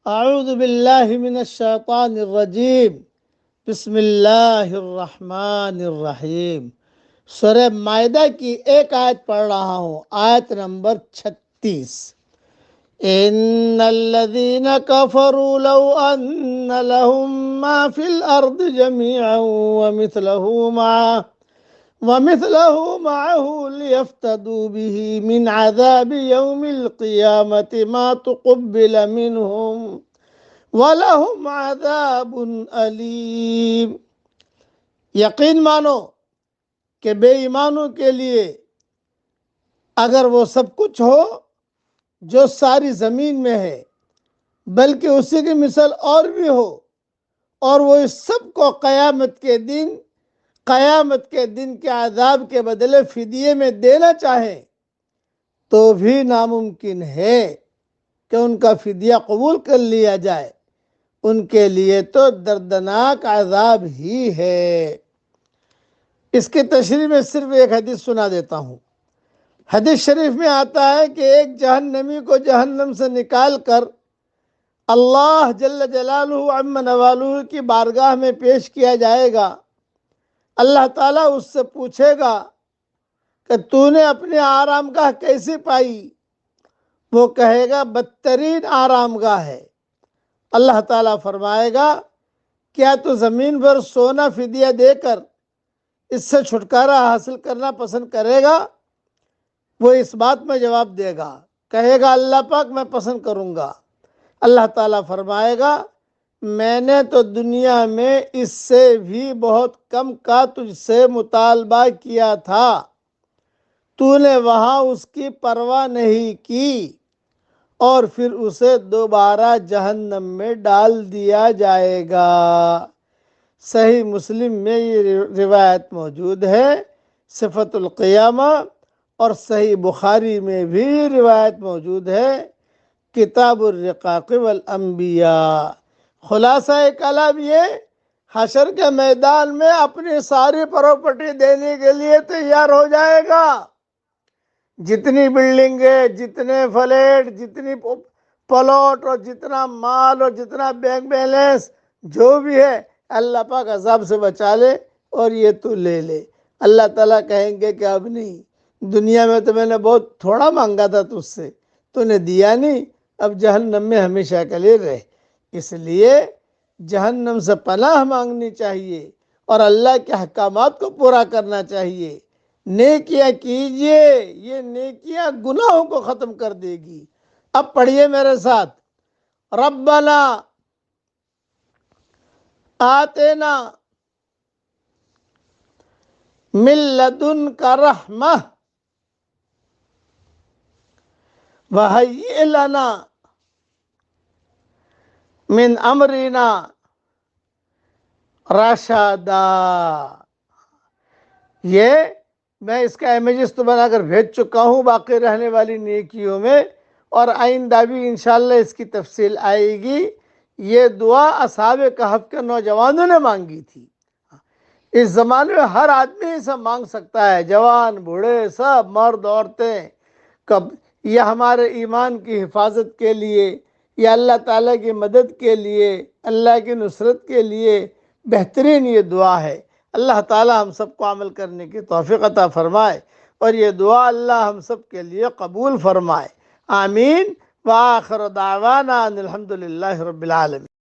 اعوذ باللہ من الشیطان الرجیم بسم اللہ الرحمن الرحیم۔ سورہ مائدہ کی ایک آیت پڑھ رہا ہوں، آیت نمبر 36۔ ان الذین کفروا لو ان لهم ما فی الارض جميعا ومثله معه ليفتدوا به من عذاب يوم القيامة ما تقبل منهم وَلَهُمْ عَذَابٌ أَلِيمٌ۔ یقین مانو کہ بے ایمانوں کے لیے اگر وہ سب کچھ ہو جو ساری زمین میں ہے، بلکہ اسی کی مثال اور بھی ہو، اور وہ اس سب کو قیامت کے دن کے عذاب کے بدلے فدیے میں دینا چاہیں تو بھی ناممکن ہے کہ ان کا فدیہ قبول کر لیا جائے۔ ان کے لیے تو دردناک عذاب ہی ہے۔ اس کی تشریح میں صرف ایک حدیث سنا دیتا ہوں۔ حدیث شریف میں آتا ہے کہ ایک جہنمی کو جہنم سے نکال کر اللہ جل جلالہ عم نوالہ کی بارگاہ میں پیش کیا جائے گا۔ اللہ تعالیٰ اس سے پوچھے گا کہ تو نے اپنے آرام گاہ کیسی پائی؟ وہ کہے گا بدترین آرام گاہ ہے۔ اللہ تعالیٰ فرمائے گا کیا تو زمین پر سونا فدیہ دے کر اس سے چھٹکارا حاصل کرنا پسند کرے گا؟ وہ اس بات میں جواب دے گا، کہے گا اللہ پاک میں پسند کروں گا۔ اللہ تعالیٰ فرمائے گا میں نے تو دنیا میں اس سے بھی بہت کم کا تجھ سے مطالبہ کیا تھا، تو نے وہاں اس کی پرواہ نہیں کی، اور پھر اسے دوبارہ جہنم میں ڈال دیا جائے گا۔ صحیح مسلم میں یہ روایت موجود ہے، صفت القیامہ، اور صحیح بخاری میں بھی روایت موجود ہے، کتاب الرقاق والانبیاء۔ خلاصہ کلام یہ حشر کے میدان میں اپنی ساری پراپرٹی دینے کے لیے تیار ہو جائے گا۔ جتنی بلڈنگیں، جتنے فلیٹ، جتنی پلاٹ، اور جتنا مال اور جتنا بینک بیلنس جو بھی ہے، اللہ پاک عذاب سے بچا لے اور یہ تو لے لے۔ اللہ تعالیٰ کہیں گے کہ اب نہیں، دنیا میں تو میں نے بہت تھوڑا مانگا تھا تجھ سے، تو نے دیا نہیں، اب جہنم میں ہمیشہ کے لیے رہ۔ اس لیے جہنم سے پناہ مانگنی چاہیے اور اللہ کے احکامات کو پورا کرنا چاہیے۔ نیکیاں کیجئے، یہ نیکیاں گناہوں کو ختم کر دے گی۔ اب پڑھیے میرے ساتھ، ربنا آتینا من لدنک رحمہ وہیئ لنا من امرنا رشدا۔ یہ میں اس کا امیجز تو بنا کر بھیج چکا ہوں باقی رہنے والی نیکیوں میں، اور آئندہ بھی انشاءاللہ اس کی تفصیل آئے گی۔ یہ دعا اصحاب کہف کے نوجوانوں نے مانگی تھی۔ اس زمانے میں ہر آدمی اسے مانگ سکتا ہے، جوان بوڑھے سب، مرد عورتیں۔ یہ ہمارے ایمان کی حفاظت کے لیے، یا اللہ تعالیٰ کی مدد کے لیے، اللہ کی نصرت کے لیے بہترین یہ دعا ہے۔ اللہ تعالیٰ ہم سب کو عمل کرنے کی توفیق عطا فرمائے، اور یہ دعا اللہ ہم سب کے لیے قبول فرمائے۔ آمین۔ وآخر دعوانا ان الحمدللہ رب العالمین۔